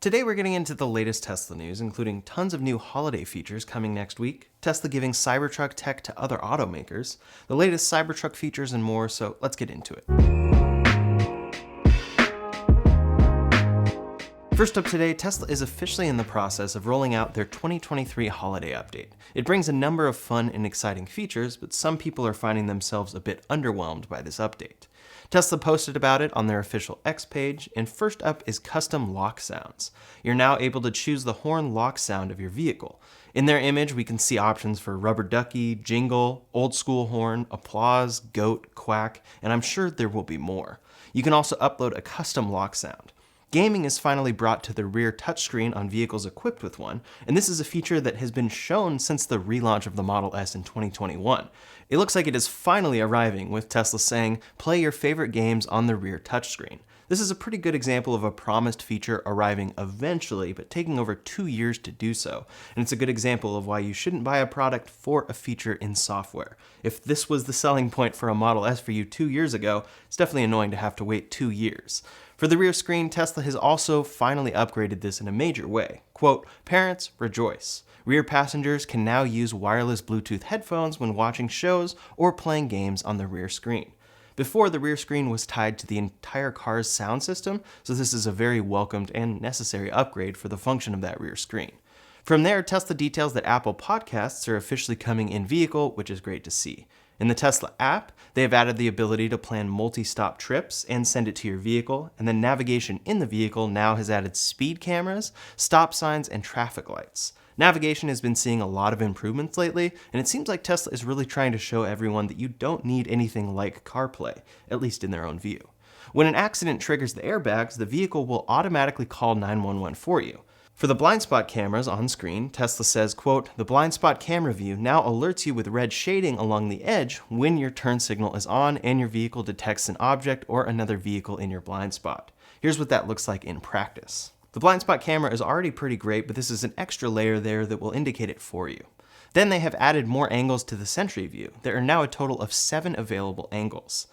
Today we're getting into the latest Tesla news, including tons of new holiday features coming next week, Tesla giving Cybertruck tech to other automakers, the latest Cybertruck features and more, so let's get into it. First up today, Tesla is officially in the process of rolling out their 2023 holiday update. It brings a number of fun and exciting features, but some people are finding themselves a bit underwhelmed by this update. Tesla posted about it on their official X page, and first up is custom lock sounds. You're now able to choose the horn lock sound of your vehicle. In their image, we can see options for rubber ducky, jingle, old school horn, applause, goat, quack, and I'm sure there will be more. You can also upload a custom lock sound. Gaming is finally brought to the rear touchscreen on vehicles equipped with one, and this is a feature that has been shown since the relaunch of the Model S in 2021. It looks like it is finally arriving, with Tesla saying, play your favorite games on the rear touchscreen. This is a pretty good example of a promised feature arriving eventually, but taking over 2 years to do so. And it's a good example of why you shouldn't buy a product for a feature in software. If this was the selling point for a Model S for you 2 years ago, it's definitely annoying to have to wait 2 years. For the rear screen, Tesla has also finally upgraded this in a major way. Quote, parents, rejoice. Rear passengers can now use wireless Bluetooth headphones when watching shows or playing games on the rear screen. Before, the rear screen was tied to the entire car's sound system, so this is a very welcomed and necessary upgrade for the function of that rear screen. From there, Tesla details that Apple Podcasts are officially coming in vehicle, which is great to see. In the Tesla app, they have added the ability to plan multi-stop trips and send it to your vehicle, and then navigation in the vehicle now has added speed cameras, stop signs, and traffic lights. Navigation has been seeing a lot of improvements lately, and it seems like Tesla is really trying to show everyone that you don't need anything like CarPlay, at least in their own view. When an accident triggers the airbags, the vehicle will automatically call 911 for you. For the blind spot cameras on screen, Tesla says, quote, the blind spot camera view now alerts you with red shading along the edge when your turn signal is on and your vehicle detects an object or another vehicle in your blind spot. Here's what that looks like in practice. The blind spot camera is already pretty great, but this is an extra layer there that will indicate it for you. Then they have added more angles to the Sentry view. There are now a total of 7 available angles.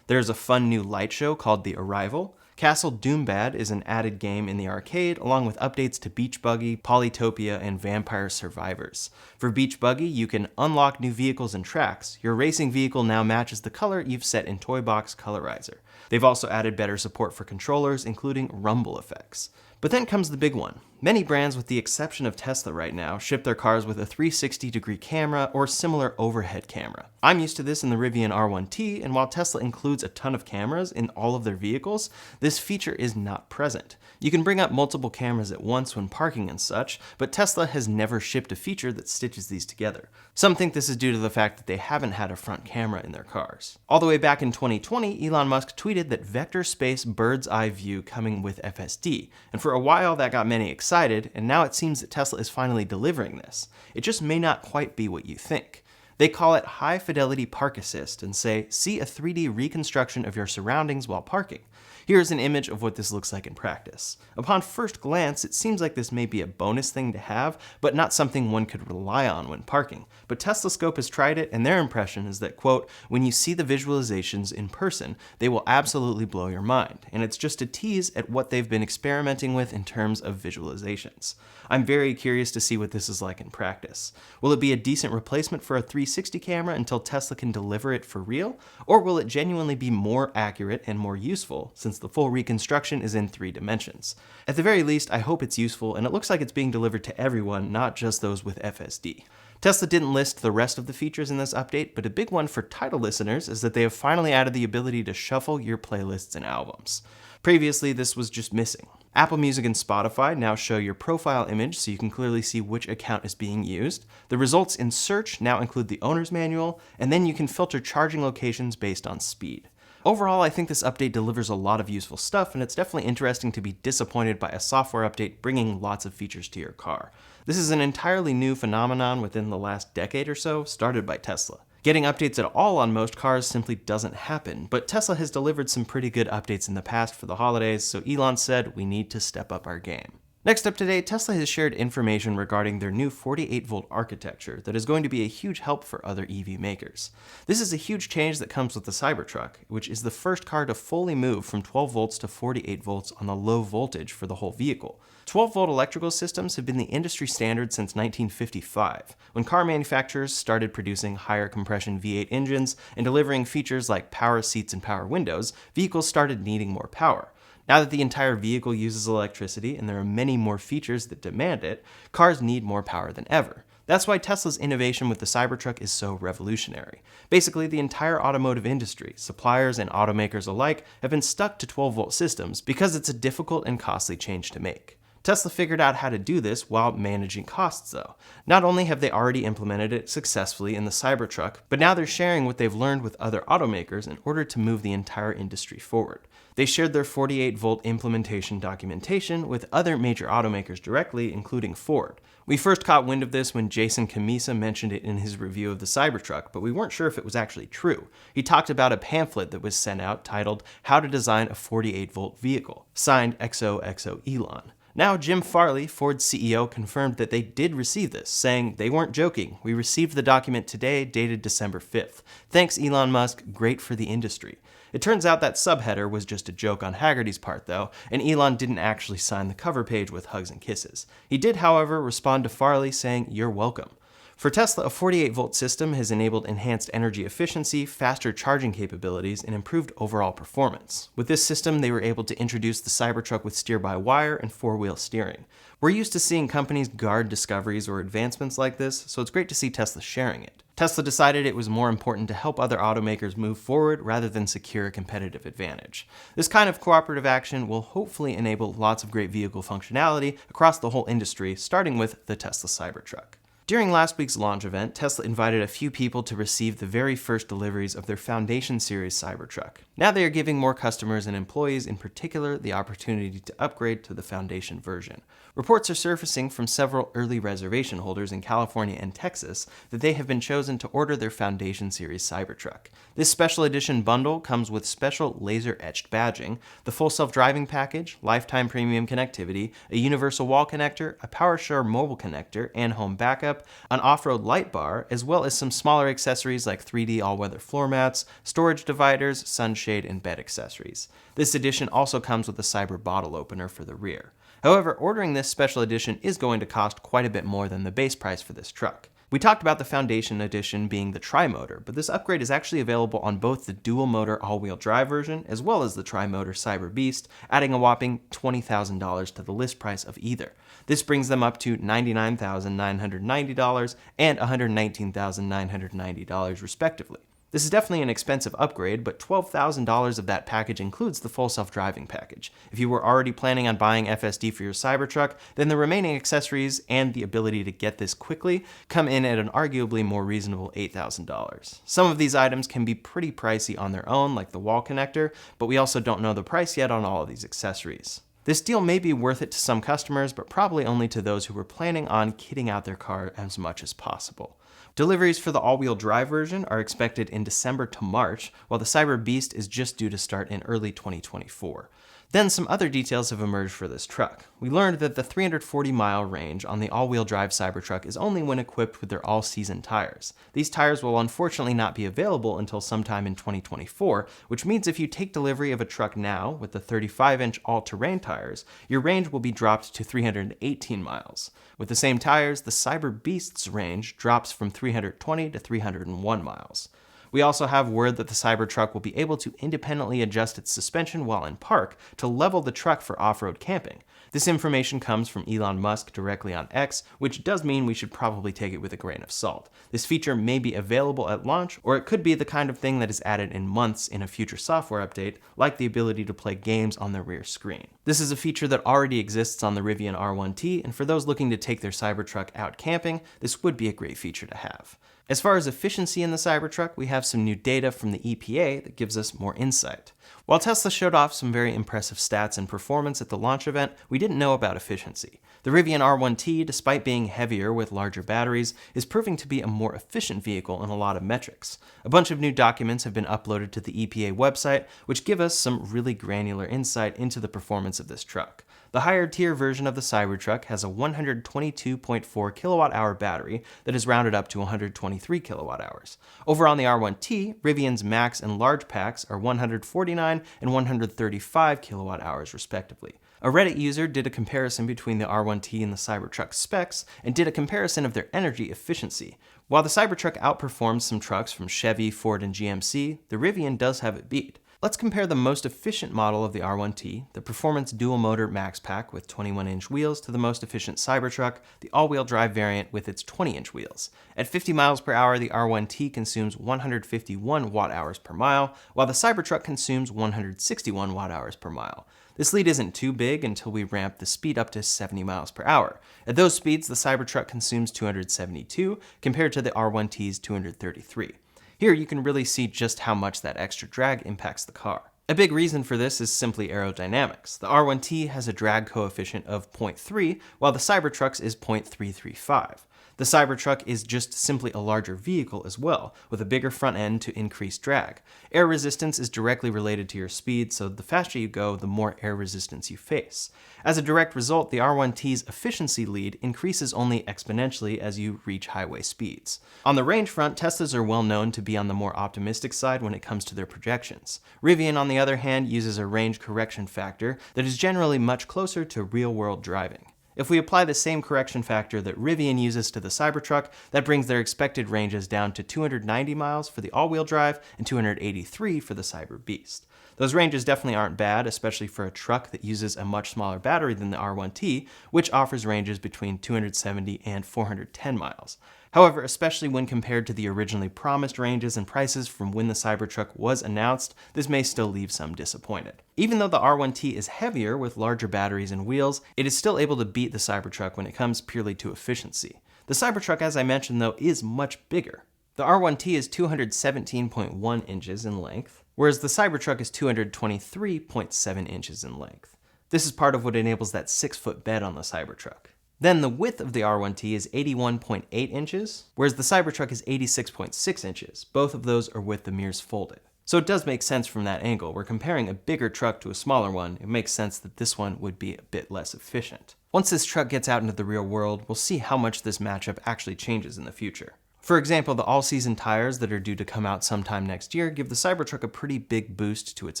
There's a fun new light show called The Arrival. Castle Doombad is an added game in the arcade, along with updates to Beach Buggy, Polytopia, and Vampire Survivors. For Beach Buggy, you can unlock new vehicles and tracks. Your racing vehicle now matches the color you've set in Toy Box Colorizer. They've also added better support for controllers, including rumble effects. But then comes the big one. Many brands, with the exception of Tesla right now, ship their cars with a 360-degree camera or similar overhead camera. I'm used to this in the Rivian R1T, and while Tesla includes a ton of cameras in all of their vehicles, this feature is not present. You can bring up multiple cameras at once when parking and such, but Tesla has never shipped a feature that stitches these together. Some think this is due to the fact that they haven't had a front camera in their cars. All the way back in 2020, Elon Musk tweeted that vector space bird's eye view coming with FSD, and for a while that got many excited, and now it seems that Tesla is finally delivering this. It just may not quite be what you think. They call it high fidelity park assist and say, see a 3D reconstruction of your surroundings while parking. Here's an image of what this looks like in practice. Upon first glance, it seems like this may be a bonus thing to have, but not something one could rely on when parking. But Tesla Scope has tried it, and their impression is that, quote, when you see the visualizations in person, they will absolutely blow your mind. And it's just a tease at what they've been experimenting with in terms of visualizations. I'm very curious to see what this is like in practice. Will it be a decent replacement for a 360 camera until Tesla can deliver it for real? Or will it genuinely be more accurate and more useful, since the full reconstruction is in 3 dimensions? At the very least, I hope it's useful, and it looks like it's being delivered to everyone, not just those with FSD. Tesla didn't list the rest of the features in this update, but a big one for title listeners is that they have finally added the ability to shuffle your playlists and albums. Previously, this was just missing. Apple Music and Spotify now show your profile image so you can clearly see which account is being used. The results in search now include the owner's manual, and then you can filter charging locations based on speed. Overall, I think this update delivers a lot of useful stuff, and it's definitely interesting to be disappointed by a software update bringing lots of features to your car. This is an entirely new phenomenon within the last decade or so, started by Tesla. Getting updates at all on most cars simply doesn't happen, but Tesla has delivered some pretty good updates in the past for the holidays, so Elon said we need to step up our game. Next up today, Tesla has shared information regarding their new 48-volt architecture that is going to be a huge help for other EV makers. This is a huge change that comes with the Cybertruck, which is the first car to fully move from 12 volts to 48 volts on the low voltage for the whole vehicle. 12-volt electrical systems have been the industry standard since 1955, when car manufacturers started producing higher compression V8 engines and delivering features like power seats and power windows. Vehicles started needing more power. Now that the entire vehicle uses electricity and there are many more features that demand it, cars need more power than ever. That's why Tesla's innovation with the Cybertruck is so revolutionary. Basically, the entire automotive industry, suppliers and automakers alike, have been stuck to 12-volt systems because it's a difficult and costly change to make. Tesla figured out how to do this while managing costs though. Not only have they already implemented it successfully in the Cybertruck, but now they're sharing what they've learned with other automakers in order to move the entire industry forward. They shared their 48-volt implementation documentation with other major automakers directly, including Ford. We first caught wind of this when Jason Camisa mentioned it in his review of the Cybertruck, but we weren't sure if it was actually true. He talked about a pamphlet that was sent out titled How to Design a 48-Volt Vehicle, signed XOXO Elon. Now, Jim Farley, Ford's CEO, confirmed that they did receive this, saying, "They weren't joking. We received the document today, dated December 5th. Thanks, Elon Musk. Great for the industry." It turns out that subheader was just a joke on Haggerty's part, though, and Elon didn't actually sign the cover page with hugs and kisses. He did, however, respond to Farley saying, "You're welcome." For Tesla, a 48-volt system has enabled enhanced energy efficiency, faster charging capabilities, and improved overall performance. With this system, they were able to introduce the Cybertruck with steer-by-wire and four-wheel steering. We're used to seeing companies guard discoveries or advancements like this, so it's great to see Tesla sharing it. Tesla decided it was more important to help other automakers move forward rather than secure a competitive advantage. This kind of cooperative action will hopefully enable lots of great vehicle functionality across the whole industry, starting with the Tesla Cybertruck. During last week's launch event, Tesla invited a few people to receive the very first deliveries of their Foundation Series Cybertruck. Now they are giving more customers and employees in particular the opportunity to upgrade to the Foundation version. Reports are surfacing from several early reservation holders in California and Texas that they have been chosen to order their Foundation Series Cybertruck. This special edition bundle comes with special laser-etched badging, the full self-driving package, lifetime premium connectivity, a universal wall connector, a PowerShare mobile connector, and home backup, an off-road light bar, as well as some smaller accessories like 3D all-weather floor mats, storage dividers, sunshade, and bed accessories. This edition also comes with a Cyber bottle opener for the rear. However, ordering this special edition is going to cost quite a bit more than the base price for this truck. We talked about the Foundation Edition being the tri-motor, but this upgrade is actually available on both the dual-motor all-wheel drive version as well as the tri-motor Cyber Beast, adding a whopping $20,000 to the list price of either. This brings them up to $99,990 and $119,990 respectively. This is definitely an expensive upgrade, but $12,000 of that package includes the full self-driving package. If you were already planning on buying FSD for your Cybertruck, then the remaining accessories and the ability to get this quickly come in at an arguably more reasonable $8,000. Some of these items can be pretty pricey on their own, like the wall connector, but we also don't know the price yet on all of these accessories. This deal may be worth it to some customers, but probably only to those who were planning on kitting out their car as much as possible. Deliveries for the all-wheel drive version are expected in December to March, while the Cyber Beast is just due to start in early 2024. Then some other details have emerged for this truck. We learned that the 340-mile range on the all-wheel drive Cybertruck is only when equipped with their all-season tires. These tires will unfortunately not be available until sometime in 2024, which means if you take delivery of a truck now with the 35-inch all-terrain tires, your range will be dropped to 318 miles. With the same tires, the Cyber Beast's range drops from 320 to 301 miles. We also have word that the Cybertruck will be able to independently adjust its suspension while in park to level the truck for off-road camping. This information comes from Elon Musk directly on X, which does mean we should probably take it with a grain of salt. This feature may be available at launch, or it could be the kind of thing that is added in months in a future software update, like the ability to play games on the rear screen. This is a feature that already exists on the Rivian R1T, and for those looking to take their Cybertruck out camping, this would be a great feature to have. As far as efficiency in the Cybertruck, we have some new data from the EPA that gives us more insight. While Tesla showed off some very impressive stats and performance at the launch event, we didn't know about efficiency. The Rivian R1T, despite being heavier with larger batteries, is proving to be a more efficient vehicle in a lot of metrics. A bunch of new documents have been uploaded to the EPA website, which give us some really granular insight into the performance of this truck. The higher tier version of the Cybertruck has a 122.4 kilowatt-hour battery that is rounded up to 123 kilowatt-hours. Over on the R1T, Rivian's max and large packs are 149 and 135 kilowatt-hours respectively. A Reddit user did a comparison between the R1T and the Cybertruck specs and did a comparison of their energy efficiency. While the Cybertruck outperforms some trucks from Chevy, Ford, and GMC, the Rivian does have it beat. Let's compare the most efficient model of the R1T, the Performance Dual Motor Max Pack with 21-inch wheels, to the most efficient Cybertruck, the all-wheel drive variant with its 20-inch wheels. At 50 miles per hour, the R1T consumes 151 watt-hours per mile, while the Cybertruck consumes 161 watt-hours per mile. This lead isn't too big until we ramp the speed up to 70 miles per hour. At those speeds, the Cybertruck consumes 272 compared to the R1T's 233. Here you can really see just how much that extra drag impacts the car. A big reason for this is simply aerodynamics. The R1T has a drag coefficient of 0.3, while the Cybertruck's is 0.335. The Cybertruck is just simply a larger vehicle as well, with a bigger front end to increase drag. Air resistance is directly related to your speed, so the faster you go, the more air resistance you face. As a direct result, the R1T's efficiency lead increases only exponentially as you reach highway speeds. On the range front, Teslas are well known to be on the more optimistic side when it comes to their projections. Rivian, on the other hand, uses a range correction factor that is generally much closer to real-world driving. If we apply the same correction factor that Rivian uses to the Cybertruck, that brings their expected ranges down to 290 miles for the all-wheel drive and 283 for the Cyber Beast. Those ranges definitely aren't bad, especially for a truck that uses a much smaller battery than the R1T, which offers ranges between 270 and 410 miles. However, especially when compared to the originally promised ranges and prices from when the Cybertruck was announced, this may still leave some disappointed. Even though the R1T is heavier with larger batteries and wheels, it is still able to beat the Cybertruck when it comes purely to efficiency. The Cybertruck, as I mentioned though, is much bigger. The R1T is 217.1 inches in length, whereas the Cybertruck is 223.7 inches in length. This is part of what enables that 6-foot bed on the Cybertruck. Then the width of the R1T is 81.8 inches, whereas the Cybertruck is 86.6 inches. Both of those are with the mirrors folded. So it does make sense from that angle. We're comparing a bigger truck to a smaller one. It makes sense that this one would be a bit less efficient. Once this truck gets out into the real world, we'll see how much this matchup actually changes in the future. For example, the all-season tires that are due to come out sometime next year give the Cybertruck a pretty big boost to its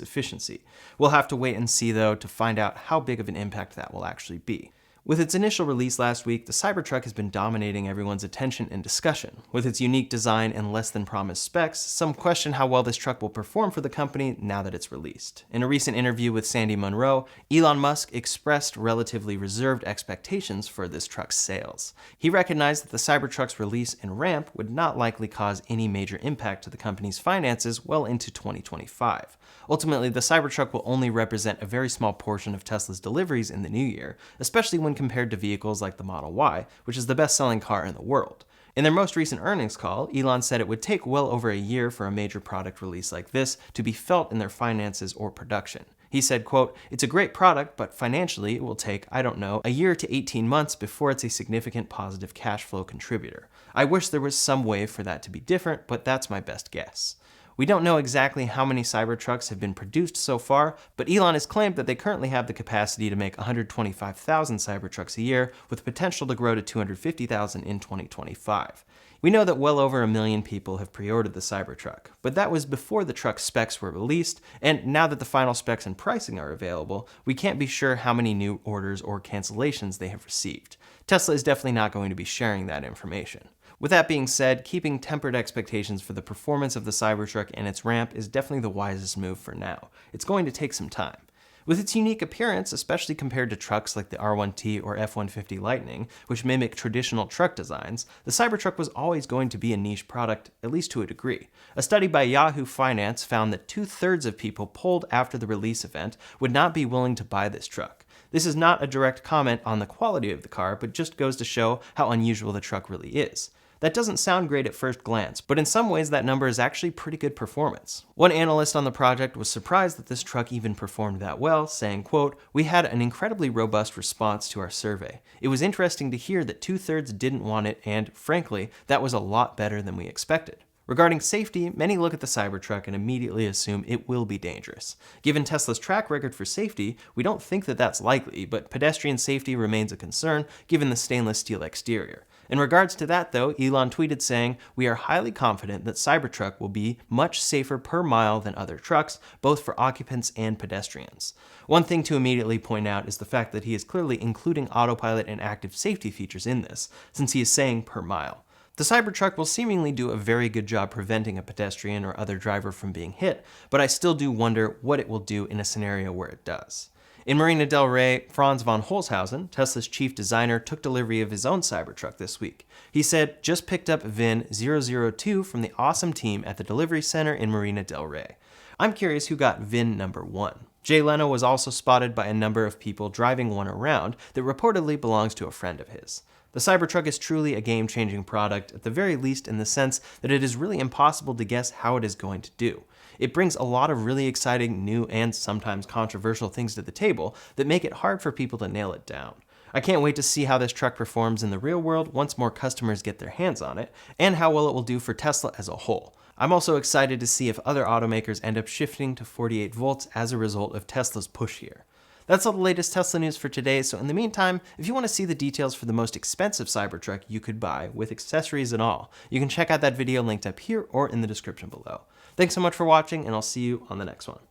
efficiency. We'll have to wait and see though to find out how big of an impact that will actually be. With its initial release last week, the Cybertruck has been dominating everyone's attention and discussion. With its unique design and less than promised specs, some question how well this truck will perform for the company now that it's released. In a recent interview with Sandy Munro, Elon Musk expressed relatively reserved expectations for this truck's sales. He recognized that the Cybertruck's release and ramp would not likely cause any major impact to the company's finances well into 2025. Ultimately, the Cybertruck will only represent a very small portion of Tesla's deliveries in the new year, especially when compared to vehicles like the Model Y, which is the best-selling car in the world. In their most recent earnings call, Elon said it would take well over a year for a major product release like this to be felt in their finances or production. He said, quote, "It's a great product, but financially it will take, I don't know, a year to 18 months before it's a significant positive cash flow contributor. I wish there was some way for that to be different, but that's my best guess." We don't know exactly how many Cybertrucks have been produced so far, but Elon has claimed that they currently have the capacity to make 125,000 Cybertrucks a year, with potential to grow to 250,000 in 2025. We know that well over 1 million people have pre-ordered the Cybertruck, but that was before the truck's specs were released, and now that the final specs and pricing are available, we can't be sure how many new orders or cancellations they have received. Tesla is definitely not going to be sharing that information. With that being said, keeping tempered expectations for the performance of the Cybertruck and its ramp is definitely the wisest move for now. It's going to take some time. With its unique appearance, especially compared to trucks like the R1T or F-150 Lightning, which mimic traditional truck designs, the Cybertruck was always going to be a niche product, at least to a degree. A study by Yahoo Finance found that 2/3 of people polled after the release event would not be willing to buy this truck. This is not a direct comment on the quality of the car, but just goes to show how unusual the truck really is. That doesn't sound great at first glance, but in some ways that number is actually pretty good performance. One analyst on the project was surprised that this truck even performed that well, saying, quote, "We had an incredibly robust response to our survey. It was interesting to hear that 2/3 didn't want it, and frankly, that was a lot better than we expected." Regarding safety, many look at the Cybertruck and immediately assume it will be dangerous. Given Tesla's track record for safety, we don't think that that's likely, but pedestrian safety remains a concern given the stainless steel exterior. In regards to that though, Elon tweeted saying, "We are highly confident that Cybertruck will be much safer per mile than other trucks, both for occupants and pedestrians." One thing to immediately point out is the fact that he is clearly including autopilot and active safety features in this, since he is saying per mile. The Cybertruck will seemingly do a very good job preventing a pedestrian or other driver from being hit, but I still do wonder what it will do in a scenario where it does. In Marina del Rey, Franz von Holzhausen, Tesla's chief designer, took delivery of his own Cybertruck this week. He said, "Just picked up VIN 002 from the awesome team at the delivery center in Marina del Rey." I'm curious who got VIN number 1. Jay Leno was also spotted by a number of people driving one around that reportedly belongs to a friend of his. The Cybertruck is truly a game-changing product, at the very least in the sense that it is really impossible to guess how it is going to do. It brings a lot of really exciting, new, and sometimes controversial things to the table that make it hard for people to nail it down. I can't wait to see how this truck performs in the real world once more customers get their hands on it, and how well it will do for Tesla as a whole. I'm also excited to see if other automakers end up shifting to 48 volts as a result of Tesla's push here. That's all the latest Tesla news for today, so in the meantime, if you want to see the details for the most expensive Cybertruck you could buy, with accessories and all, you can check out that video linked up here or in the description below. Thanks so much for watching, and I'll see you on the next one.